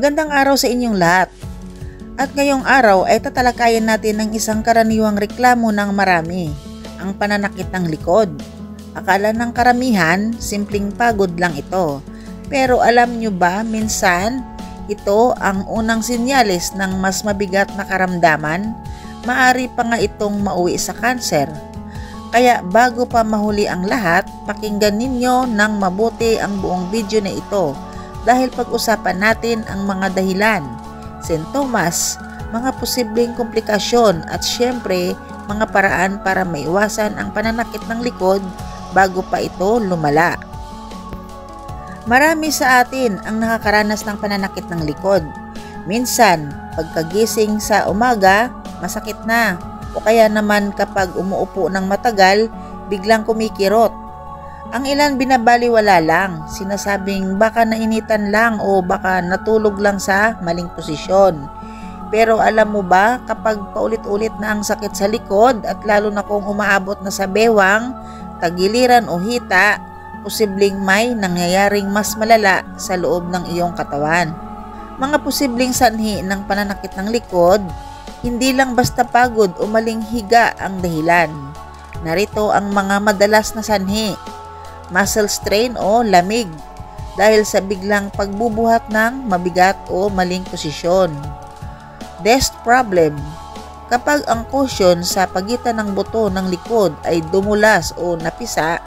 Magandang araw sa inyong lahat. At ngayong araw ay tatalakayin natin ang isang karaniwang reklamo ng marami, ang pananakit ng likod. Akala ng karamihan, simpleng pagod lang ito. Pero alam nyo ba, minsan, ito ang unang senyales ng mas mabigat na karamdaman. Maaari pa nga itong mauwi sa kanser. Kaya bago pa mahuli ang lahat, pakinggan ninyo ng mabuti ang buong video na ito dahil pag-usapan natin ang mga dahilan, sintomas, mga posibleng komplikasyon at syempre mga paraan para maiwasan ang pananakit ng likod bago pa ito lumala. Marami sa atin ang nakakaranas ng pananakit ng likod. Minsan, pagkagising sa umaga, masakit na. O kaya naman kapag umuupo ng matagal, biglang kumikirot. Ang ilan binabaliwala lang, sinasabing baka nainitan lang o baka natulog lang sa maling posisyon. Pero alam mo ba, kapag paulit-ulit na ang sakit sa likod at lalo na kung umaabot na sa bewang, tagiliran o hita, posibleng may nangyayaring mas malala sa loob ng iyong katawan. Mga posibleng sanhi ng pananakit ng likod, hindi lang basta pagod o maling higa ang dahilan. Narito ang mga madalas na sanhi. Muscle strain o lamig dahil sa biglang pagbubuhat ng mabigat o maling posisyon. Desk problem. Kapag ang cushion sa pagitan ng buto ng likod ay dumulas o napisa,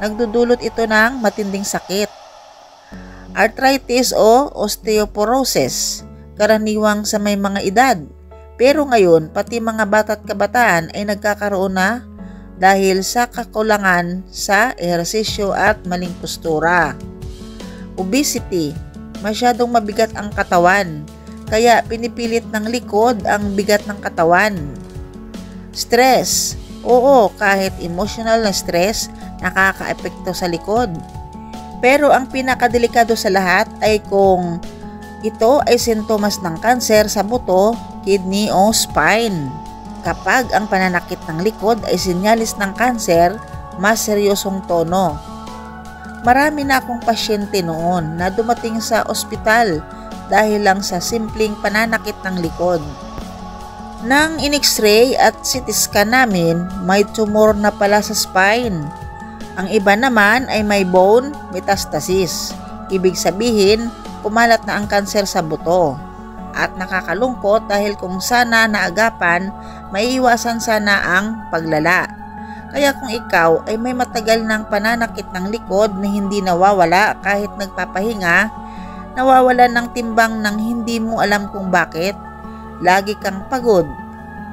nagdudulot ito ng matinding sakit. Arthritis o osteoporosis, karaniwang sa may mga edad. Pero ngayon, pati mga bata at kabataan ay nagkakaroon na dahil sa kakulangan sa ehersisyo at maling postura. Obesity, masyadong mabigat ang katawan, kaya pinipilit ng likod ang bigat ng katawan. Stress, oo, kahit emotional na stress, nakakaapekto sa likod. Pero ang pinakadelikado sa lahat ay kung ito ay sintomas ng kanser sa buto, kidney o spine. Kapag ang pananakit ng likod ay sinyalis ng kanser, mas seryosong tono. Marami na akong pasyente noon na dumating sa ospital dahil lang sa simpleng pananakit ng likod. Nang in-x-ray at CT scan namin, may tumor na pala sa spine. Ang iba naman ay may bone metastasis. Ibig sabihin, kumalat na ang kanser sa buto. At nakakalungkot dahil kung sana naagapan, maiiwasan sana ang paglala. Kaya kung ikaw ay may matagal ng pananakit ng likod na hindi nawawala kahit nagpapahinga, nawawalan ng timbang ng hindi mo alam kung bakit, lagi kang pagod,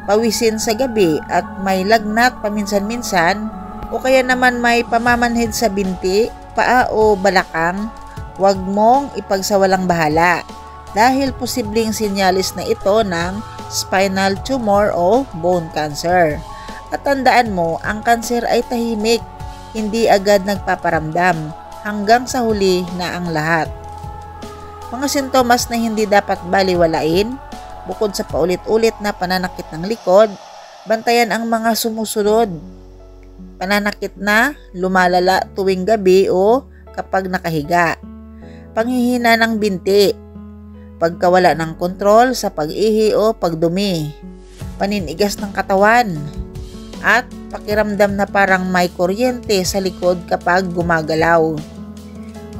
pawisin sa gabi at may lagnat paminsan-minsan, o kaya naman may pamamanhid sa binti, paa o balakang, huwag mong ipagsawalang bahala. Dahil posibleng sinyalis na ito ng spinal tumor o bone cancer. At tandaan mo, ang kanser ay tahimik, hindi agad nagpaparamdam, hanggang sa huli na ang lahat. Mga sintomas na hindi dapat baliwalain, bukod sa paulit-ulit na pananakit ng likod, bantayan ang mga sumusunod. Pananakit na lumalala tuwing gabi o kapag nakahiga. Panghihina ng binti. Pagkawala ng kontrol sa pag-ihi o pagdumi, paninigas ng katawan, at pakiramdam na parang may kuryente sa likod kapag gumagalaw.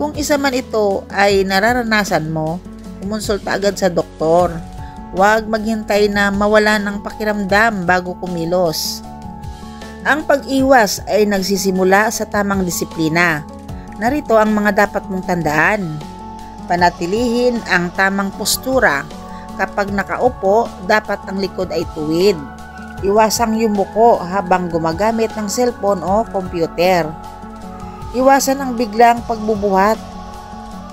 Kung isa man ito ay nararanasan mo, kumonsulta agad sa doktor. Huwag maghintay na mawala ng pakiramdam bago kumilos. Ang pag-iwas ay nagsisimula sa tamang disiplina. Narito ang mga dapat mong tandaan. Panatilihin ang tamang postura. Kapag nakaupo, dapat ang likod ay tuwid. Iwasang yumuko habang gumagamit ng cellphone o computer. Iwasan ang biglang pagbubuhat.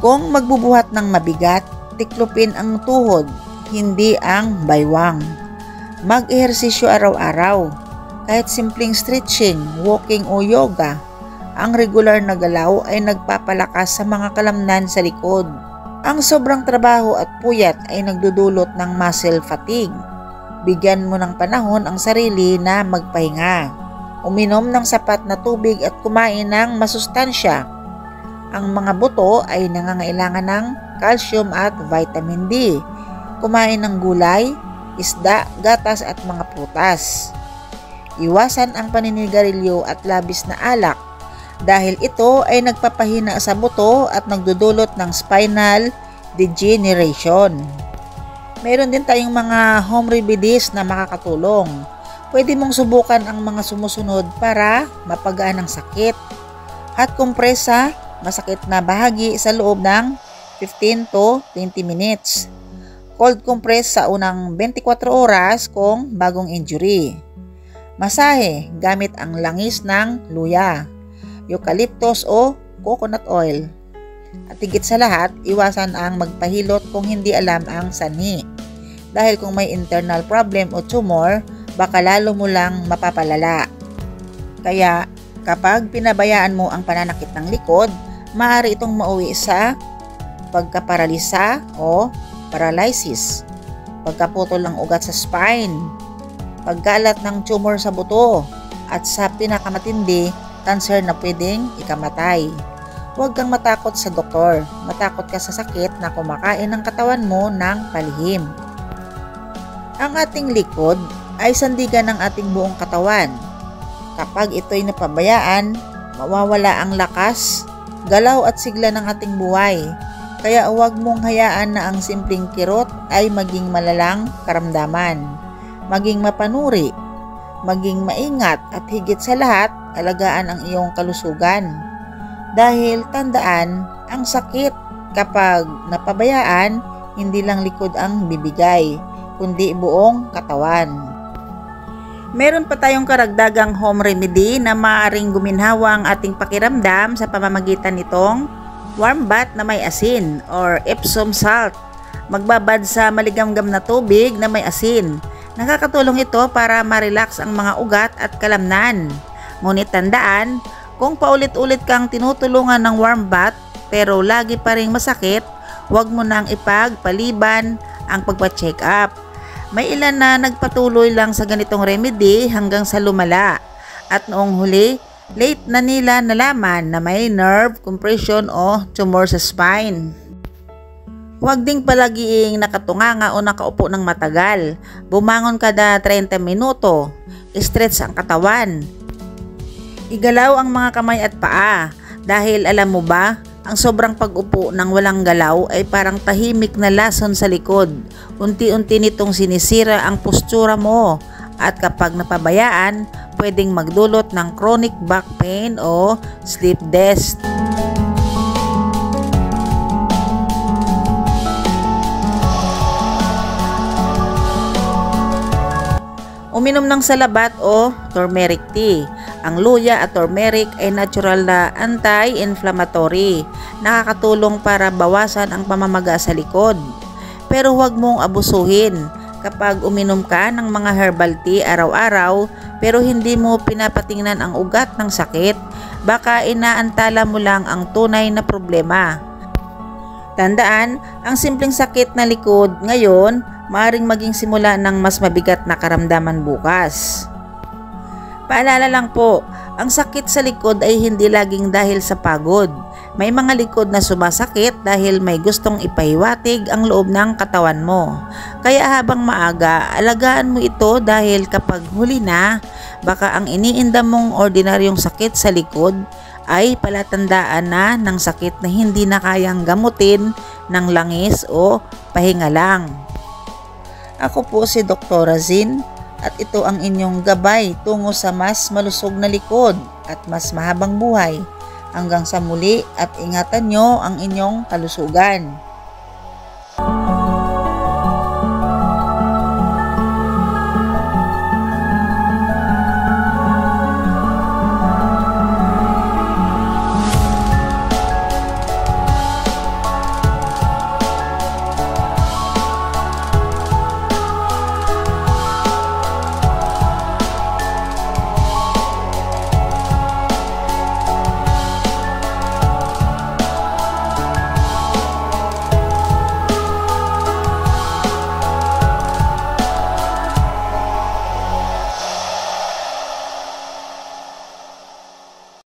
Kung magbubuhat ng mabigat, tiklopin ang tuhod, hindi ang baywang. Mag-ehersisyo araw-araw. Kahit simpleng stretching, walking o yoga, ang regular na galaw ay nagpapalakas sa mga kalamnan sa likod. Ang sobrang trabaho at puyat ay nagdudulot ng muscle fatigue. Bigyan mo ng panahon ang sarili na magpahinga. Uminom ng sapat na tubig at kumain ng masustansya. Ang mga buto ay nangangailangan ng calcium at vitamin D. Kumain ng gulay, isda, gatas at mga prutas. Iwasan ang paninigarilyo at labis na alak dahil ito ay nagpapahina sa buto at nagdudulot ng spinal degeneration. Meron din tayong mga home remedies na makakatulong. Pwede mong subukan ang mga sumusunod para mapagaan ang sakit. Hot compressa, masakit na bahagi sa loob ng 15 to 20 minutes. Cold compress sa unang 24 oras kung bagong injury. Masahe gamit ang langis ng luya, eucalyptus o coconut oil. At higit sa lahat, iwasan ang magpahilot kung hindi alam ang sanhi. Dahil kung may internal problem o tumor, baka lalo mo lang mapapalala. Kaya kapag pinabayaan mo ang pananakit ng likod, maaari itong mauwi sa pagkaparalisa o paralysis, pagkaputol ng ugat sa spine, pagkalat ng tumor sa buto, at sa pinakamatindi, cancer na pwedeng ikamatay. Huwag kang matakot sa doktor. Matakot ka sa sakit na kumakain ng katawan mo ng palihim. Ang ating likod ay sandigan ng ating buong katawan. Kapag ito'y napabayaan, mawawala ang lakas, galaw at sigla ng ating buhay. Kaya huwag mong hayaan na ang simpleng kirot ay maging malalang karamdaman. Maging mapanuri, maging maingat at higit sa lahat, alagaan ang iyong kalusugan. Dahil tandaan, ang sakit kapag napabayaan, hindi lang likod ang bibigay, kundi buong katawan. Meron pa tayong karagdagang home remedy na maaaring guminhawa ang ating pakiramdam sa pamamagitan nitong warm bath na may asin or Epsom salt. Magbabad sa maligamgam na tubig na may asin. Nakakatulong ito para ma-relax ang mga ugat at kalamnan. Ngunit tandaan, kung paulit-ulit kang tinutulungan ng warm bath pero lagi pa ring masakit, huwag mo nang ipagpaliban ang pagpa-check up. May ilan na nagpatuloy lang sa ganitong remedy hanggang sa lumala. At noong huli, late na nila nalaman na may nerve compression o tumor sa spine. Huwag ding palagiing nakatunganga o nakaupo ng matagal. Bumangon kada 30 minuto. Stretch ang katawan. Igalaw ang mga kamay at paa. Dahil alam mo ba, ang sobrang pag-upo ng walang galaw ay parang tahimik na lason sa likod. Unti-unti nitong sinisira ang postura mo. At kapag napabayaan, pwedeng magdulot ng chronic back pain o sleep death. Uminom ng salabat o turmeric tea. Ang luya at turmeric ay natural na anti-inflammatory. Nakakatulong para bawasan ang pamamaga sa likod. Pero huwag mong abusuhin. Kapag uminom ka ng mga herbal tea araw-araw pero hindi mo pinapatingnan ang ugat ng sakit, baka inaantala mo lang ang tunay na problema. Tandaan, ang simpleng sakit na likod ngayon, maaaring maging simula ng mas mabigat na karamdaman bukas. Paalala lang po, ang sakit sa likod ay hindi laging dahil sa pagod. May mga likod na sumasakit dahil may gustong ipahiwatig ang loob ng katawan mo. Kaya habang maaga, alagaan mo ito dahil kapag huli na, baka ang iniinda mong ordinaryong sakit sa likod ay palatandaan na ng sakit na hindi na kayang gamutin ng langis o pahinga lang. Ako po si Dr. Zin at ito ang inyong gabay tungo sa mas malusog na likod at mas mahabang buhay. Hanggang sa muli at ingatan nyo ang inyong kalusugan.